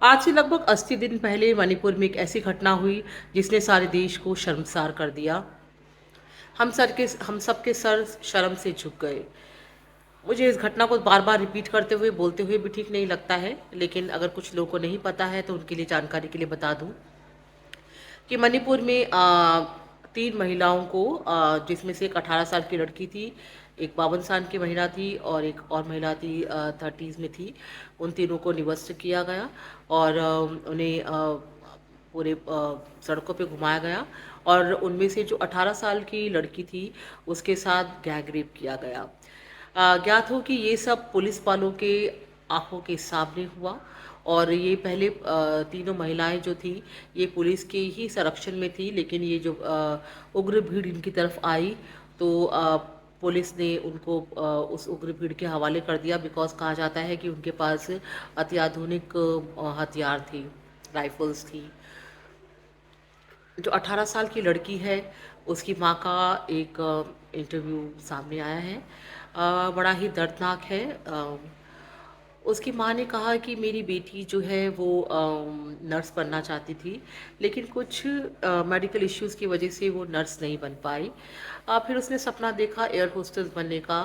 आज से लगभग 80 दिन पहले मणिपुर में एक ऐसी घटना हुई जिसने सारे देश को शर्मसार कर दिया। हम सबके सर शर्म से झुक गए। मुझे इस घटना को बार बार रिपीट करते हुए बोलते हुए भी ठीक नहीं लगता है, लेकिन अगर कुछ लोगों को नहीं पता है तो उनके लिए जानकारी के लिए बता दूं कि मणिपुर में 3 महिलाओं को, जिसमें से एक 18 साल की लड़की थी, एक 52 साल की महिला थी और एक और महिला थी 30s में थी। उन तीनों को निवस्त किया गया और उन्हें पूरे सड़कों पे घुमाया गया और उनमें से जो 18 साल की लड़की थी उसके साथ गैंग रेप किया गया। ज्ञात हो कि ये सब पुलिस वालों के आंखों के सामने हुआ और ये पहले तीनों महिलाएं जो थी ये पुलिस के ही संरक्षण में थी, लेकिन ये जो उग्र भीड़ इनकी तरफ आई तो पुलिस ने उनको उस उग्र भीड़ के हवाले कर दिया, बिकॉज कहा जाता है कि उनके पास अत्याधुनिक हथियार थे, राइफल्स थी। जो 18 साल की लड़की है उसकी माँ का एक इंटरव्यू सामने आया है। बड़ा ही दर्दनाक है। उसकी माँ ने कहा कि मेरी बेटी जो है वो नर्स बनना चाहती थी, लेकिन कुछ मेडिकल इश्यूज़ की वजह से वो नर्स नहीं बन पाई। फिर उसने सपना देखा एयर होस्टेस बनने का,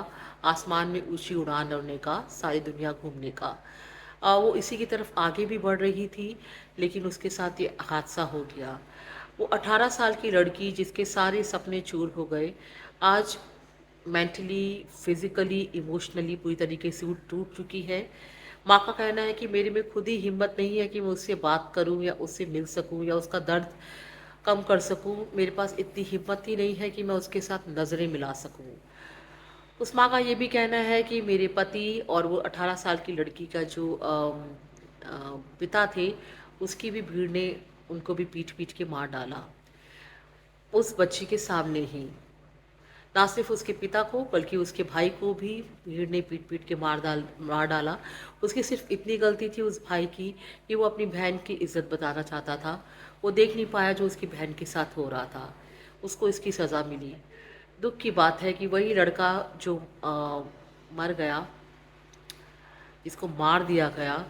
आसमान में ऊंची उड़ान उड़ने का, सारी दुनिया घूमने का। वो इसी की तरफ आगे भी बढ़ रही थी, लेकिन उसके साथ ये हादसा हो गया। वो 18 साल की लड़की जिसके सारे सपने चूर हो गए, आज मेंटली, फिजिकली, इमोशनली पूरी तरीके से वो टूट चुकी है। माँ का कहना है कि मेरे में खुद ही हिम्मत नहीं है कि मैं उससे बात करूं या उससे मिल सकूं या उसका दर्द कम कर सकूं। मेरे पास इतनी हिम्मत ही नहीं है कि मैं उसके साथ नज़रें मिला सकूं। उस माँ का ये भी कहना है कि मेरे पति और वो 18 साल की लड़की का जो पिता थे, उसकी भी भीड़ ने उनको भी पीट पीट के मार डाला उस बच्ची के सामने ही। ना सिर्फ उसके पिता को बल्कि उसके भाई को भी भीड़ ने पीट पीट के मार डाला। उसकी सिर्फ इतनी गलती थी उस भाई की कि वो अपनी बहन की इज्जत बताना चाहता था। वो देख नहीं पाया जो उसकी बहन के साथ हो रहा था। उसको इसकी सज़ा मिली। दुख की बात है कि वही लड़का जो मर गया, जिसको मार दिया गया,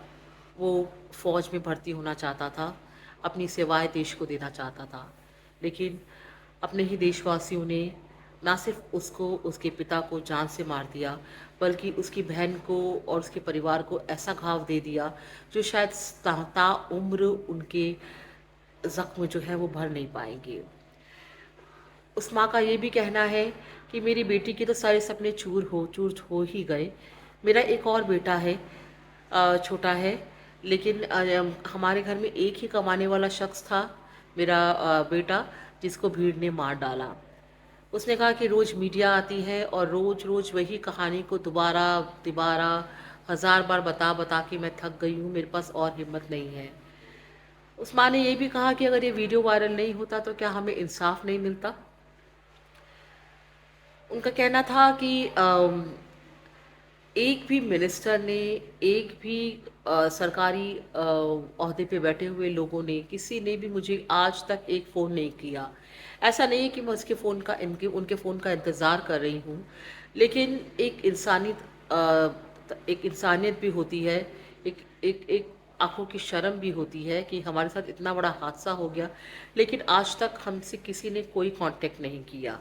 वो फौज में भर्ती होना चाहता था, अपनी सेवाएं देश को देना चाहता था, लेकिन अपने ही देशवासियों ने ना सिर्फ उसको, उसके पिता को जान से मार दिया, बल्कि उसकी बहन को और उसके परिवार को ऐसा घाव दे दिया जो शायद उम्र उनके जख्म जो है वो भर नहीं पाएंगे। उस माँ का ये भी कहना है कि मेरी बेटी के तो सारे सपने चूर हो ही गए। मेरा एक और बेटा है, छोटा है, लेकिन हमारे घर में एक ही कमाने वाला शख्स था, मेरा बेटा, जिसको भीड़ ने मार डाला। उसने कहा कि रोज़ मीडिया आती है और रोज़ रोज़ वही कहानी को दोबारा तिबारा 1000 बार बता बता के मैं थक गई हूँ, मेरे पास और हिम्मत नहीं है। उस माँ ने ये भी कहा कि अगर ये वीडियो वायरल नहीं होता तो क्या हमें इंसाफ नहीं मिलता। उनका कहना था कि एक भी मिनिस्टर ने, एक भी सरकारी ओहदे पे बैठे हुए लोगों ने, किसी ने भी मुझे आज तक एक फ़ोन नहीं किया। ऐसा नहीं है कि मैं उसके फ़ोन का इनके उनके फ़ोन का इंतज़ार कर रही हूँ, लेकिन एक इंसानियत भी होती है, एक एक एक आँखों की शर्म भी होती है कि हमारे साथ इतना बड़ा हादसा हो गया, लेकिन आज तक हमसे किसी ने कोई कांटेक्ट नहीं किया।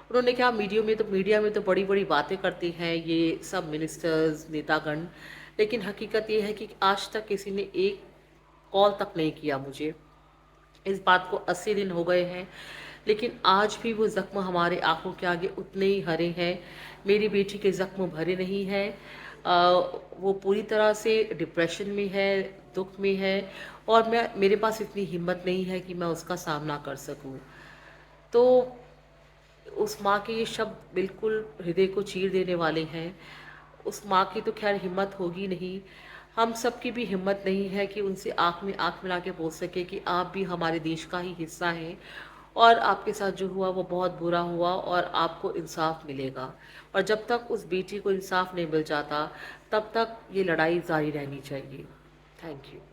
उन्होंने कहा मीडिया में तो बड़ी बड़ी बातें करते हैं ये सब मिनिस्टर्स, नेतागण, लेकिन हकीकत ये है कि आज तक किसी ने एक कॉल तक नहीं किया मुझे। इस बात को 80 दिन हो गए हैं, लेकिन आज भी वो ज़ख्म हमारे आंखों के आगे उतने ही हरे हैं। मेरी बेटी के ज़ख्म भरे नहीं हैं। वो पूरी तरह से डिप्रेशन में है, दुख में है, और मेरे पास इतनी हिम्मत नहीं है कि मैं उसका सामना कर सकूं। तो उस माँ के ये शब्द बिल्कुल हृदय को चीर देने वाले हैं। उस माँ की तो खैर हिम्मत होगी नहीं, हम सब की भी हिम्मत नहीं है कि उनसे आँख में आँख मिला के बोल सके कि आप भी हमारे देश का ही हिस्सा हैं और आपके साथ जो हुआ वो बहुत बुरा हुआ और आपको इंसाफ मिलेगा। और जब तक उस बेटी को इंसाफ नहीं मिल जाता, तब तक ये लड़ाई जारी रहनी चाहिए। Thank you.